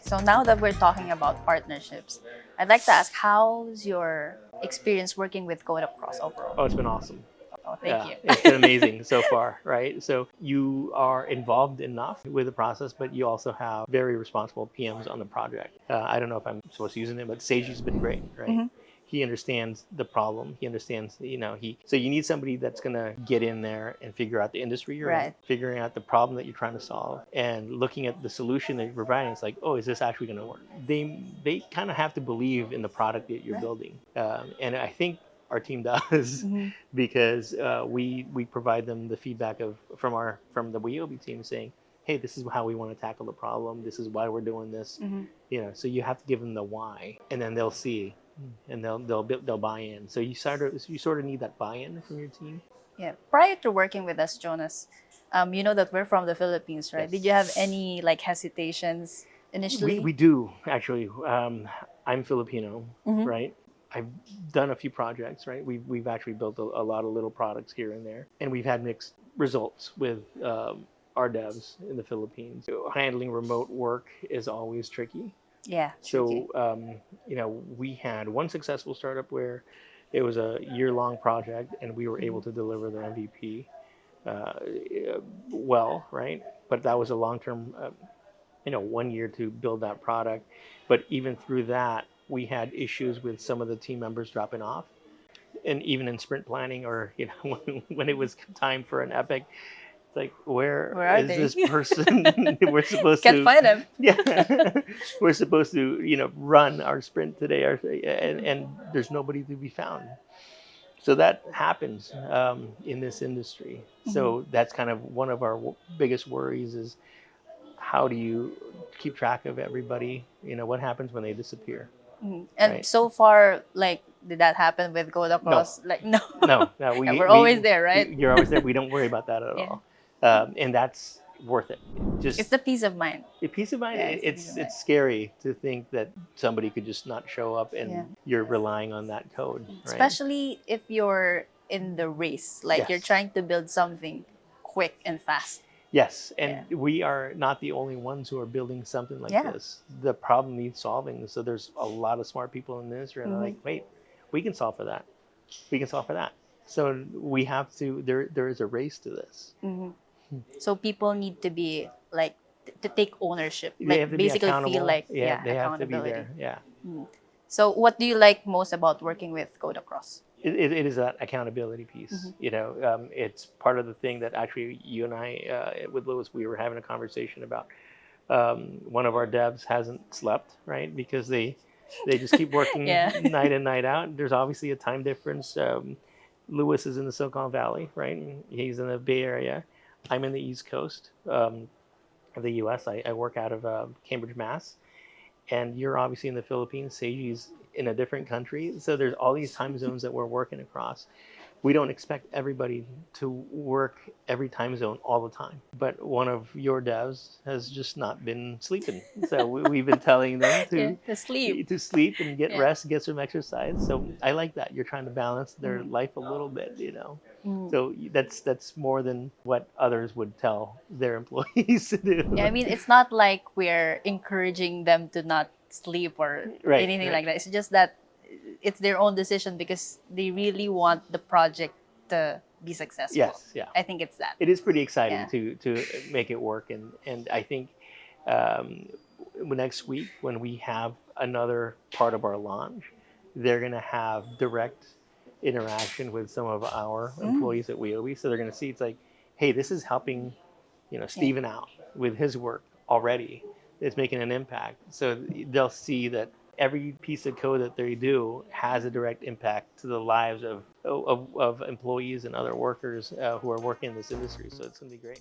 So now that we're talking about partnerships, I'd like to ask, how's your experience working with Code Across overall? Oh, it's been awesome. Oh, thank you. It's been amazing so far, right? So you are involved enough with the process, but you also have very responsible PMs on the project. I don't know if I'm supposed to use it, but Seji's been great, right? Mm-hmm. He understands the problem. He understands, so you need somebody that's going to get in there and figure out the industry you're in, Right. figuring out the problem that you're trying to solve, and looking at the solution that you're providing. It's like, oh, is this actually going to work? They kind of have to believe in the product that you're Right. building. And I think our team does, because we provide them the feedback from the WeOB team saying, hey, this is how we want to tackle the problem. This is why we're doing this. So you have to give them the why, and then they'll see, and they'll buy in. So you sort of need that buy-in from your team. Yeah. Prior to working with us, Jonas, you know that we're from the Philippines, right? Yes. Did you have any hesitations initially? We do actually. I'm Filipino, right? I've done a few projects, right? We've actually built a lot of little products here and there, and we've had mixed results with our devs in the Philippines. So handling remote work is always tricky. Yeah. So we had one successful startup where it was a year-long project, and we were able to deliver the MVP well, right? But that was a long-term, 1 year to build that product. But even through that, we had issues with some of the team members dropping off. And even in sprint planning, or when it was time for an epic, it's like, where is they? this person? We're supposed Can't to find them. Yeah, we're supposed to run our sprint today, and there's nobody to be found. So that happens in this industry. So that's kind of one of our biggest worries is, how do you keep track of everybody? What happens when they disappear? And Right. so far, did that happen with Code Across? No. No, Yeah, we're always there, right? You're always there. We don't worry about that at all, and that's worth it. Just It's the peace of mind. a peace of mind. Yeah, it's peace of mind. It's scary to think that somebody could just not show up, and you're relying on that code, right? Especially if you're in the race, you're Yes. trying to build something quick and fast. Yes, and we are not the only ones who are building something like this. The problem needs solving. So there's a lot of smart people in the industry, and they're like, wait, we can solve for that. We can solve for that. So we have to. There is a race to this. So people need to be to take ownership, They have to be basically accountable. feel they have to be accountability. there. Yeah. So what do you like most about working with Code Across? It is that accountability piece. It's part of the thing that actually you and I, with Lewis, we were having a conversation about. One of our devs hasn't slept, right? Because they just keep working night in, night out. There's obviously a time difference. Lewis is in the Silicon Valley, right? He's in the Bay Area. I'm in the East Coast of the U.S. I work out of Cambridge, Mass. And you're obviously in the Philippines. Seiji's in a different country. So there's all these time zones that we're working across. We don't expect everybody to work every time zone all the time. But one of your devs has just not been sleeping. So we've been telling them to sleep and get rest, get some exercise. So I like that. You're trying to balance their life a little bit, So that's more than what others would tell their employees to do. Yeah, I mean, it's not like we're encouraging them to not sleep or anything like that. It's just that it's their own decision because they really want the project to be successful. Yes, yeah. I think it's that. It is pretty exciting to make it work, and I think next week when we have another part of our launch, they're going to have direct interaction with some of our employees at WeOB. So they're going to see, it's like, hey, this is helping, Steven out with his work already. It's making an impact. So they'll see that every piece of code that they do has a direct impact to the lives of employees and other workers who are working in this industry. So it's going to be great.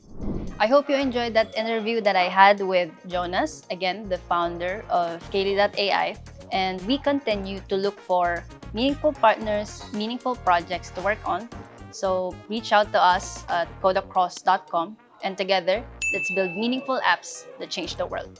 I hope you enjoyed that interview that I had with Jonas, again, the founder of Kaylee.ai. And we continue to look for meaningful partners, meaningful projects to work on. So reach out to us at codeacross.com, and together, let's build meaningful apps that change the world.